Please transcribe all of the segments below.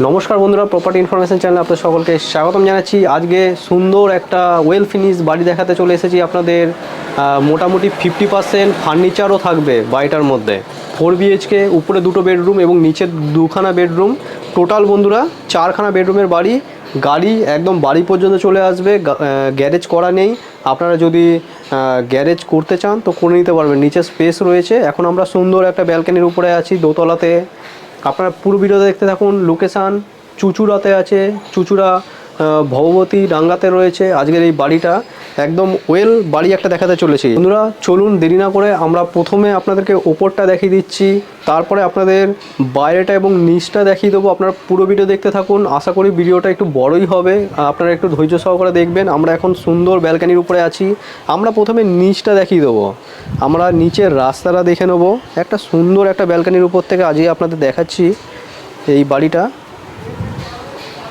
নমস্কার বন্ধুরা, property information চ্যানেলে আপনাদের সকলকে স্বাগতম জানাচ্ছি। আজকে সুন্দর একটা ওয়েল ফিনিশ বাড়ি দেখাতে চলে এসেছি আপনাদের। মোটামুটি 50% ফার্নিচারও থাকবে বাড়িটার মধ্যে। 4 BHK, উপরে 2টো বেডরুম এবং নিচে 2খানা বেডরুম। টোটাল বন্ধুরা 4খানা বেডরুমের বাড়ি। গাড়ি একদম বাড়ি পর্যন্ত চলে আসবে, গ্যারেজ করা নেই। আপনারা যদি গ্যারেজ করতে চান তো করে নিতে পারবেন, নিচে স্পেস রয়েছে। এখন আমরা সুন্দর একটা ব্যালকনির উপরে আছি, দোতলাতে। আপনারা পুরো ভিডিওতে দেখতে থাকুন। লোকেশান চুঁচুড়াতে আছে, চুঁচুড়া ভগবতী ডাঙ্গাতে রয়েছে আজকের এই বাড়িটা। একদম ওয়েল বাড়ি একটা দেখাতে চলেছি বন্ধুরা। চলুন দেরি না করে আমরা প্রথমে আপনাদেরকে ওপরটা দেখিয়ে দিচ্ছি, তারপরে আপনাদের বাইরেটা এবং নিচটা দেখিয়ে দেবো। আপনারা পুরো ভিডিও দেখতে থাকুন। আশা করি ভিডিওটা একটু বড়ই হবে, আপনারা একটু ধৈর্য সহকারে দেখবেন। আমরা এখন সুন্দর ব্যালকনির উপরে আছি। আমরা প্রথমে নিচটা দেখিয়ে দেবো, আমরা নিচের রাস্তাটা দেখে নেবো। একটা সুন্দর একটা ব্যালকনির উপর থেকে আজকে আপনাদের দেখাচ্ছি এই বাড়িটা।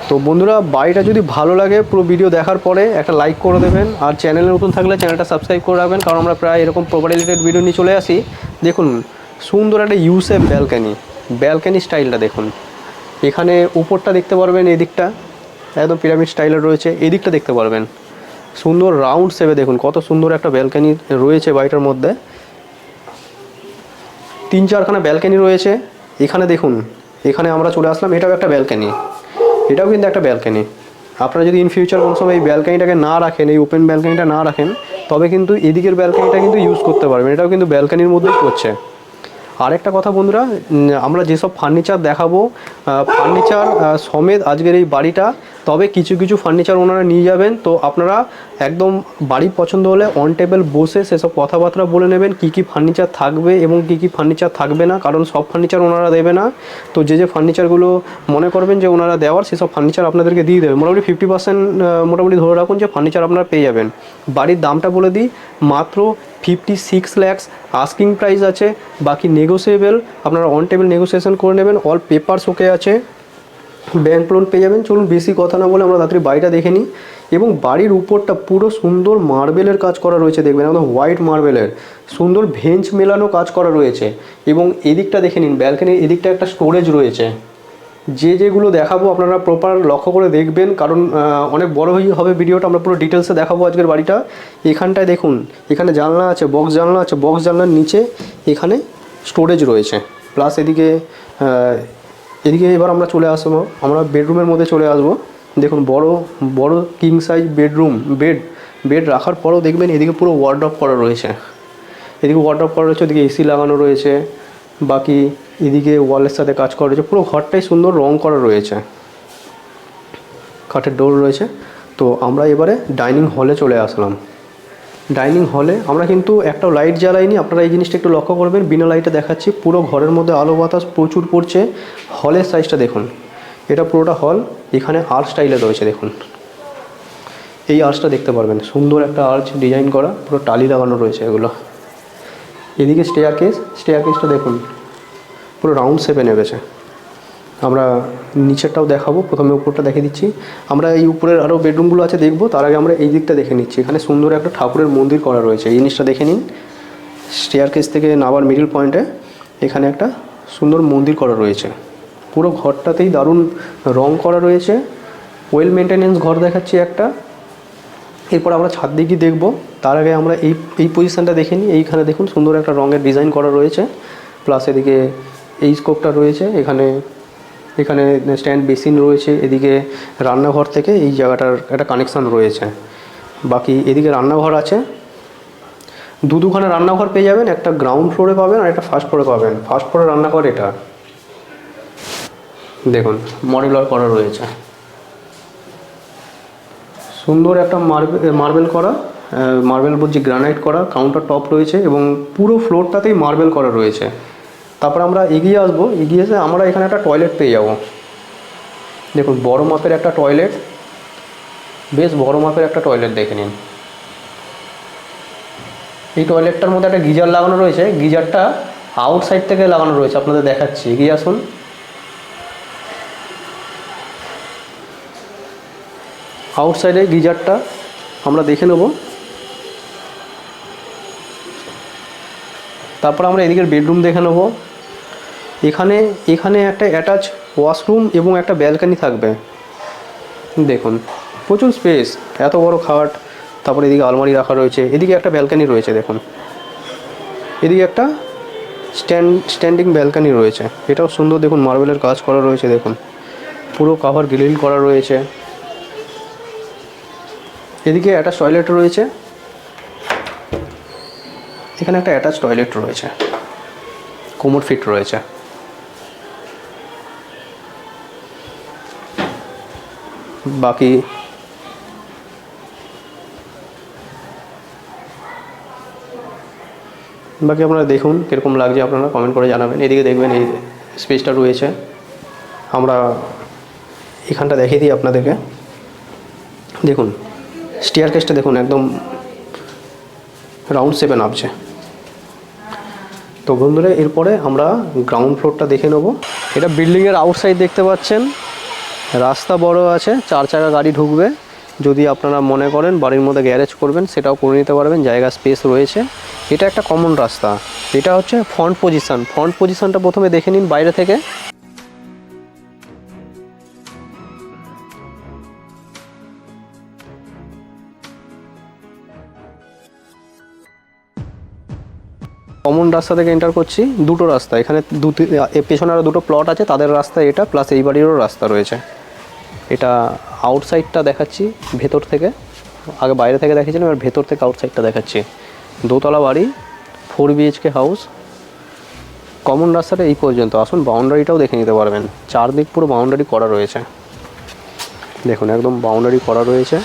তো বন্ধুরা, বাড়িটা যদি ভালো লাগে পুরো ভিডিও দেখার পরে একটা লাইক করে দেবেন, আর চ্যানেলে নতুন থাকলে চ্যানেলটা সাবস্ক্রাইব করে রাখবেন, কারণ আমরা প্রায় এরকম প্রপার্টি রিলেটেড ভিডিও নিয়ে চলে আসি। দেখুন সুন্দর একটা ইউসেফ ব্যালকনি স্টাইলটা দেখুন। এখানে উপরটা দেখতে পারবেন, এদিকটা একদম পিরামিড স্টাইলের রয়েছে, এদিকটা দেখতে পারবেন সুন্দর রাউন্ড শেপে। দেখুন কত সুন্দর একটা ব্যালকনি রয়েছে বাড়িটার মধ্যে। 3-4খানা ব্যালকনি রয়েছে। এখানে দেখুন, এখানে আমরা চলে আসলাম, এটাও একটা ব্যালকনি, এটাও কিন্তু একটা ব্যালকনি। আপনারা যদি ইন ফিউচার কোনো সময় এই ব্যালকনিটাকে না রাখেন, এই ওপেন ব্যালকনিটা না রাখেন, তবে কিন্তু এদিকের ব্যালকনিটা কিন্তু ইউজ করতে পারবেন। এটাও কিন্তু ব্যালকনির মধ্যেই পড়ছে। আরেকটা কথা বন্ধুরা, আমরা যেসব ফার্নিচার দেখাবো, ফার্নিচার সমেত আজকের এই বাড়িটা। তবে কিছু কিছু ফার্নিচার ওনারা নিয়ে যাবেন, তো আপনারা একদম বাড়ি পছন্দ হলে অন টেবিল বসে সেসব কথাবার্তা বলে নেবেন, কী কী ফার্নিচার থাকবে এবং কী কী ফার্নিচার থাকবে না। কারণ সব ফার্নিচার ওনারা দেবে না। তো যে যে ফার্নিচারগুলো মনে করবেন যে ওনারা দেওয়ার, সেসব ফার্নিচার আপনাদেরকে দিয়ে দেবে। মোটামুটি 50% মোটামুটি ধরে রাখুন যে ফার্নিচার আপনারা পেয়ে যাবেন। বাড়ির দামটা বলে দিই, মাত্র 56 lakhs আস্কিং প্রাইস আছে, বাকি নেগোসিয়েবল। আপনারা অন টেবিল নেগোসিয়েশন করে নেবেন। অল পেপারস ওকে আছে, ব্যাংক লোন পেয়ে যাবেন। চলুন বেশি কথা না বলে আমরা তাড়াতাড়ি বাড়িটা দেখে নিই। এবং বাড়ির উপরটা পুরো সুন্দর মার্বেলের কাজ করা রয়েছে, দেখবেন একদম হোয়াইট মার্বেলের সুন্দর ভেঞ্চ মেলানো কাজ করা রয়েছে। এবং এদিকটা দেখে নিন, ব্যালকনির এদিকটা একটা স্টোরেজ রয়েছে। যেগুলো দেখাবো আপনারা প্রপার লক্ষ্য করে দেখবেন, কারণ অনেক বড় হবে ভিডিওটা। আমরা পুরো ডিটেলসে দেখাবো আজকের বাড়িটা। এখানটায় দেখুন, এখানে জানলা আছে, বক্স জানলা আছে। বক্স জানলার নিচে এখানে স্টোরেজ রয়েছে, প্লাস এদিকে এবার আমরা চলে আসবো, আমরা বেডরুমের মধ্যে চলে আসবো। দেখুন বড় বড় কিং সাইজ বেডরুম। বেড রাখার পরেও দেখবেন এদিকে পুরো ওয়ার্ডরোব করা রয়েছে। এদিকে ওয়ার্ডরোব করা রয়েছে, ওদিকে এসি লাগানো রয়েছে। বাকি এদিকে ওয়ালের সাথে কাজ করা রয়েছে। পুরো ঘরটাই সুন্দর রং করা রয়েছে, কাঠের ডোর রয়েছে। তো আমরা এবারে ডাইনিং হলে চলে আসলাম। ডাইনিং হলে আমরা কিন্তু একটাও লাইট জ্বালাইনি, আপনারা এই জিনিসটা একটু লক্ষ্য করবেন। বিনা লাইটে দেখাচ্ছি, পুরো ঘরের মধ্যে আলো বাতাস প্রচুর পড়ছে। হলের সাইজটা দেখুন, এটা পুরোটা হল। এখানে আর্চ স্টাইলে রয়েছে, দেখুন এই আর্চটা দেখতে পারবেন, সুন্দর একটা আর্চ ডিজাইন করা, পুরো টালি লাগানো রয়েছে এগুলো। এদিকে স্টেয়ারকেসটা দেখুন পুরো রাউন্ড শেপে নেমেছে। আমরা নিচেরটাও দেখাবো, প্রথমে উপরটা দেখে দিচ্ছি। আমরা এই উপরের আরও বেডরুমগুলো আছে দেখবো, তার আগে আমরা এই দিকটা দেখে নিচ্ছি। এখানে সুন্দর একটা ঠাকুরের মন্দির করা রয়েছে, এই জিনিসটা দেখে নিন। স্টেয়ারকেস থেকে নামার মিডল পয়েন্টে এখানে একটা সুন্দর মন্দির করা রয়েছে। পুরো ঘরটাতেই দারুণ রং করা রয়েছে, ওয়েল মেনটেনেন্স ঘর দেখাচ্ছি একটা। এরপর আমরা ছাদ দিকে দেখবো, তার আগে আমরা এই পজিশানটা দেখে নিই। এইখানে দেখুন সুন্দর একটা রঙের ডিজাইন করা রয়েছে, প্লাস এদিকে এই স্কোপটা রয়েছে। এখানে স্ট্যান্ড বেসিন রয়েছে। এদিকে রান্নাঘর থেকে এই জায়গাটার একটা কানেকশান রয়েছে। বাকি এদিকে রান্নাঘর আছে, দুখানা রান্নাঘর পেয়ে যাবেন। একটা গ্রাউন্ড ফ্লোরে পাবেন আর একটা ফার্স্ট ফ্লোরে পাবেন। ফার্স্ট ফ্লোরে রান্নাঘর এটা দেখুন মডুলার করা রয়েছে, সুন্দর একটা মার্বেল করা, মার্বেল বলছি গ্রানাইট করা কাউন্টার টপ রয়েছে, এবং পুরো ফ্লোরটাতেই মার্বেল করা রয়েছে। তারপর আমরা এগিয়ে আসবো, এগিয়ে এসে আমরা এখানে একটা টয়লেট পেয়ে যাব। দেখুন বড় মাপের একটা টয়লেট, বেশ বড় মাপের একটা টয়লেট দেখে নিন। এই টয়লেটটার মধ্যে একটা গিজার লাগানো রয়েছে, গিজারটা আউটসাইড থেকে লাগানো রয়েছে, আপনাদের দেখাচ্ছি। এগিয়ে আসুন। আউটসাইডে গিজারটা আমরা দেখে নেব। তারপর আমরা এদিকের বেডরুম দেখে নেব। এখানে একটা অ্যাটাচ ওয়াশরুম এবং একটা ব্যালকনি থাকবে। দেখুন প্রচুর স্পেস, এত বড় খাট, তারপরে এদিকে আলমারি রাখা রয়েছে, এদিকে একটা ব্যালকনি রয়েছে দেখুন, এদিকে একটা স্ট্যান্ডিং ব্যালকনি রয়েছে, এটাও সুন্দর দেখুন, মার্বেলের কাজ করা রয়েছে দেখুন, পুরো কভার গ্রিল করা রয়েছে। এদিকে অ্যাটাচ টয়লেট রয়েছে, এখানে একটা অ্যাটাচ টয়লেট রয়েছে, কোমোড ফিট রয়েছে। বাকি আপনারা দেখুন কীরকম লাগছে, আপনারা কমেন্ট করে জানাবেন। এদিকে দেখবেন এই স্পেসটা রয়েছে, আমরা এখানটা দেখিয়ে দিই আপনাদেরকে। দেখুন স্টেয়ারকেসটা দেখুন একদম রাউন্ড শেপে নামছে। তো বন্ধুরা এরপরে আমরা গ্রাউন্ড ফ্লোরটা দেখে নেব। এটা বিল্ডিংয়ের আউটসাইড দেখতে পাচ্ছেন, রাস্তা বড় আছে, 4 চাকা গাড়ি ঢুকবে। যদি আপনারা মনে করেন বাড়ির মধ্যে গ্যারেজ করবেন সেটাও করে নিতে পারবেন, জায়গা স্পেস রয়েছে। এটা একটা কমন রাস্তা। এটা হচ্ছে ফ্রন্ট পজিশন। ফ্রন্ট পজিশনটা প্রথমে দেখে নিন বাইরে থেকে। কমন রাস্তা থেকে এন্টার করছি, দুটো রাস্তা এখানে, পেছনে আরও দুটো প্লট আছে, তাদের রাস্তা এটা, প্লাস এই বাড়িরও রাস্তা রয়েছে। এটা আউটসাইডটা দেখাচ্ছি ভেতর থেকে, আগে বাইরে থেকে দেখিয়েছিলাম, এবার ভেতর থেকে আউটসাইডটা দেখাচ্ছি। দোতলা বাড়ি, 4 BHK হাউস। কমন রাস্তাটা এই পর্যন্ত। আসুন বাউন্ডারিটাও দেখে নিতে পারবেন, চারদিক পুরো বাউন্ডারি করা রয়েছে দেখুন, একদম বাউন্ডারি করা রয়েছে।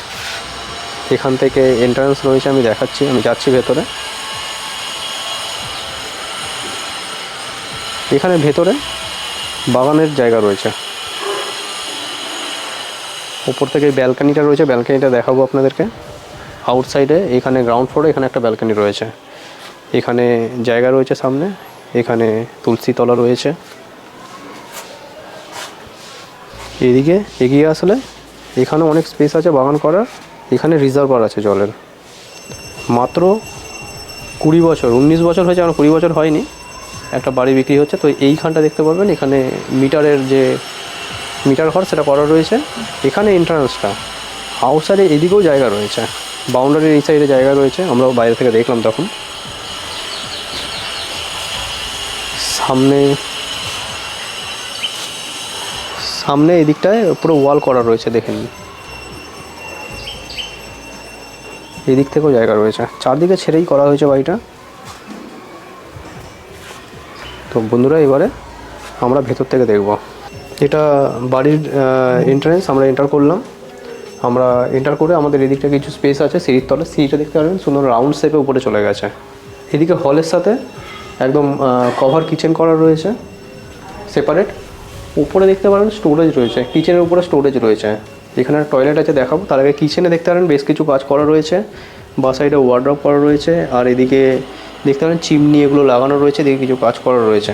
এখান থেকে এন্ট্রান্স রয়েছে, আমি দেখাচ্ছি, আমি যাচ্ছি ভেতরে। এখানে ভেতরে বাগানের জায়গা রয়েছে, উপর থেকে ব্যালকানিটা রয়েছে, ব্যালকানিটা দেখাবো আপনাদেরকে। আউটসাইডে এখানে গ্রাউন্ড ফ্লোরে এখানে একটা ব্যালকানি রয়েছে, এখানে জায়গা রয়েছে সামনে, এখানে তুলসী তলা রয়েছে। এদিকে এগিয়ে আসলে এখানে অনেক স্পেস আছে বাগান করার। এখানে রিজার্ভার আছে জলের। মাত্র 20 বছর 19 বছর হয়েছে, আমার 20 বছর হয়নি, একটা বাড়ি বিক্রি হচ্ছে। তো এইখানটা দেখতে পারবেন, এখানে মিটারের যে মিটার ঘর সেটা করা রয়েছে। এখানে এন্ট্রান্সটা, আউটসাইডে এদিকেও জায়গা রয়েছে, বাউন্ডারির এই সাইডে জায়গা রয়েছে, আমরাও বাইরে থেকে দেখলাম তখন। সামনে এদিকটায় পুরো ওয়াল করা রয়েছে, দেখেন এদিক থেকেও জায়গা রয়েছে, চারদিকে ছেড়েই করা হয়েছে বাড়িটা। তো বন্ধুরা এবারে আমরা ভেতর থেকে দেখব। এটা বাড়ির এন্ট্রান্স, আমরা এন্টার করলাম। আমরা এন্টার করে আমাদের এদিকটা কিছু স্পেস আছে, সিঁড়ির তলে, সিঁড়িটা দেখতে পারবেন সুন্দর রাউন্ড শেপে উপরে চলে গেছে। এদিকে হলের সাথে একদম কভার কিচেন করা রয়েছে সেপারেট। উপরে দেখতে পারেন স্টোরেজ রয়েছে, কিচেনের উপরে স্টোরেজ রয়েছে। এখানে টয়লেট আছে, দেখাবো। তার আগে কিচেনে দেখতে পারেন বেশ কিছু কাজ করা রয়েছে, বা সাইডে ওয়ার্ড্রপ করা রয়েছে, আর এদিকে দেখতে পারেন চিমনি এগুলো লাগানো রয়েছে, এদিকে কিছু কাজ করা রয়েছে।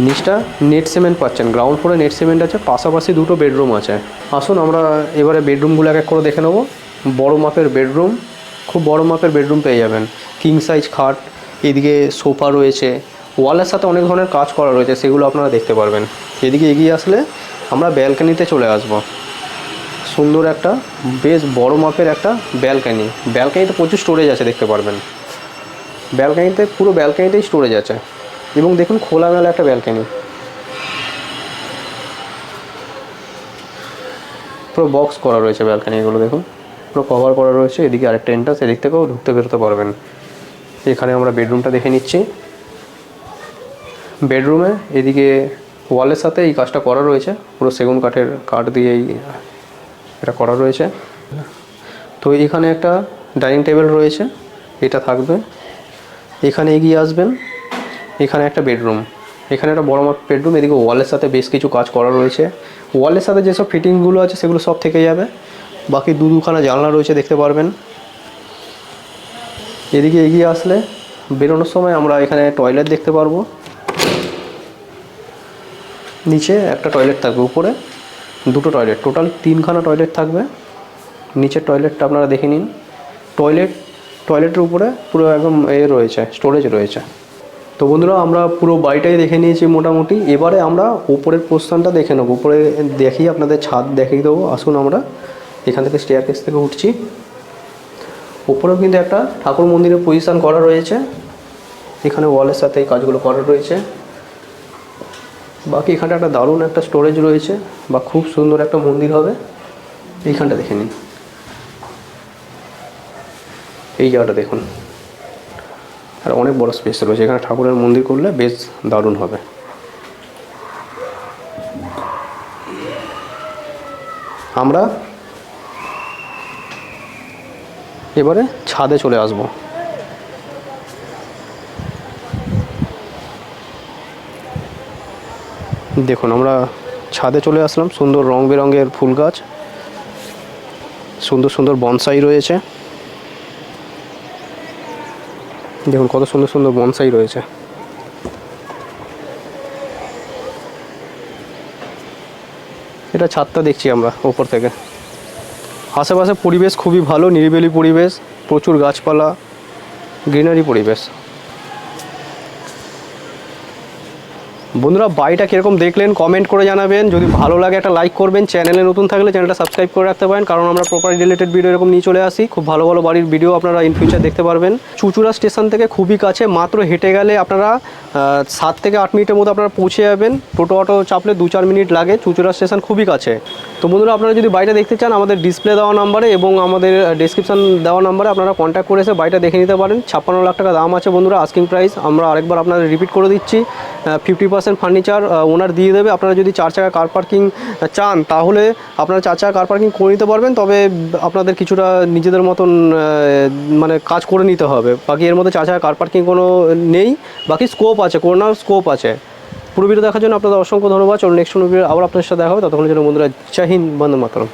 নিচটা নেট সিমেন্ট পাচ্ছেন, গ্রাউন্ড ফ্লোরে নেট সিমেন্ট আছে, পাশাপাশি দুটো বেডরুম আছে। আসুন আমরা এবারে বেডরুমগুলো এক এক করে দেখে নেবো। বড় মাপের বেডরুম, খুব বড় মাপের বেডরুম পেয়ে যাবেন, কিং সাইজ খাট, এদিকে সোফা রয়েছে, ওয়ালের সাথে অনেক ধরনের কাজ করা রয়েছে, সেগুলো আপনারা দেখতে পারবেন। এদিকে এগিয়ে আসলে আমরা ব্যালকানিতে চলে আসব। সুন্দর একটা বেশ বড় মাপের একটা ব্যালকানি, ব্যালকানিতে প্রচুর স্টোরেজ আছে দেখতে পারবেন। ব্যালকানিতে পুরো ব্যালকানিতেই স্টোরেজ আছে, এবং দেখুন খোলামেলা একটা ব্যালকানি, পুরো বক্স করা রয়েছে ব্যালকানি, এগুলো দেখুন পুরো কভার করা রয়েছে। এদিকে আরেকটা এন্ট্রান্স, এদিক থেকেও ঢুকতে বেরোতে পারবেন। এখানে আমরা বেডরুমটা দেখে নিচ্ছি। বেডরুমে এদিকে ওয়ালের সাথে এই কাজটা করা রয়েছে, পুরো সেগুন কাঠের কাঠ দিয়েই এটা করা রয়েছে। তো এখানে একটা ডাইনিং টেবিল রয়েছে, এটা থাকবে। এখানে এগিয়ে আসবেন, এখানে একটা বেডরুম, এখানে একটা বড় মাপ বেডরুম। এদিকে ওয়ালের সাথে বেশ কিছু কাজ করা রয়েছে, ওয়ালের সাথে যেসব ফিটিংসগুলো আছে সেগুলো সব থেকে যাবে। বাকি দুখানা জানলা রয়েছে দেখতে পারবেন। এদিকে এগিয়ে আসলে বেরোনোর সময় আমরা এখানে টয়লেট দেখতে পারবো। নিচে একটা টয়লেট থাকবে, উপরে দুটো টয়লেট, টোটাল 3খানা টয়লেট থাকবে। নিচের টয়লেটটা আপনারা দেখে নিন। টয়লেটের উপরে পুরো একদম রয়েছে, স্টোরেজ রয়েছে। তো বন্ধুরা আমরা পুরো বাড়িটাই দেখে নিয়েছি মোটামুটি। এবারে আমরা উপরের পোর্শনটা দেখে নেবো, উপরে দেখিয়ে আপনাদের ছাদ দেখিয়ে দেবো। আসুন আমরা এখান থেকে স্টেয়ারকেস থেকে উঠছি। উপরেও কিন্তু একটা ঠাকুর মন্দিরের পজিশন করা রয়েছে, এখানে ওয়ালের সাথে এই কাজগুলো করা রয়েছে। বাকি এখানটা একটা দারুণ একটা স্টোরেজ রয়েছে, বা খুব সুন্দর একটা মন্দির হবে। এইখানটা দেখে নিন, এই জায়গাটা দেখুন, আর অনেক বড় স্পেস রয়েছে। এখানে ঠাকুরের মন্দির করলে বেশ দারুণ হবে। আমরা এবারে ছাদে চলে আসব। দেখুন আমরা ছাদে চলে আসলাম। সুন্দর রং বেরঙের ফুল গাছ, সুন্দর সুন্দর বনসাই রয়েছে। দেখুন কত সুন্দর সুন্দর বনসাই রয়েছে। এটা ছাদটা দেখছি আমরা ওপর থেকে। আশেপাশে পরিবেশ খুবই ভালো, নিরিবিলি পরিবেশ, প্রচুর গাছপালা, গ্রিনারি পরিবেশ। বন্ধুরা বাড়িটা কীরকম দেখলেন কমেন্ট করে জানাবেন। যদি ভালো লাগে একটা লাইক করবেন, চ্যানেলে নতুন থাকলে চ্যানেলটা সাবস্ক্রাইব করে রাখতে পারেন, কারণ আমরা প্রপার্টি রিলেটেড ভিডিও এরকম নিয়ে চলে আসি। খুব ভালো ভালো বাড়ির ভিডিও আপনারা ইন ফিউচার দেখতে পারবেন। চুঁচুড়া স্টেশন থেকে খুবই কাছে, মাত্র হেঁটে গেলে আপনারা 7 থেকে 8 মিনিটের মধ্যে আপনারা পৌঁছে যাবেন। টোটো অটো চাপলে 2-4 মিনিট লাগে। চুঁচুড়া স্টেশন খুবই কাছে। তো বন্ধুরা আপনারা যদি বাড়িটা দেখতে চান, আমাদের ডিসপ্লে দেওয়া নাম্বারে এবং আমাদের ডেসক্রিপশন দেওয়া নাম্বারে আপনারা কন্ট্যাক্ট করে এসে বাড়িটা দেখে নিতে পারেন। 56 লাখ টাকা দাম আছে বন্ধুরা, আস্কিং প্রাইস। আমরা আরেকবার আপনাদের রিপিট করে দিচ্ছি, 50% ফার্নিচার ওনার দিয়ে দেবে। আপনারা যদি 4 চাকা কার পার্কিং চান তাহলে আপনারা 4 চাকা কার পার্কিং করে নিতে পারবেন, তবে আপনাদের কিছুটা নিজেদের মতন মানে কাজ করে নিতে হবে। বাকি এর মধ্যে 4 চাকা কার পার্কিং কোনো নেই, বাকি স্কোপ আছে, কর্নার স্কোপ আছে। পুরো ভিডিও দেখার জন্য আপনাদের অসংখ্য ধন্যবাদ। চলুন নেক্সট ভিডিও আবার আপনার সাথে দেখা হবে। ততক্ষণের জন্য বন্ধুরা জয় হিন্দ, বন্দে মাতরম।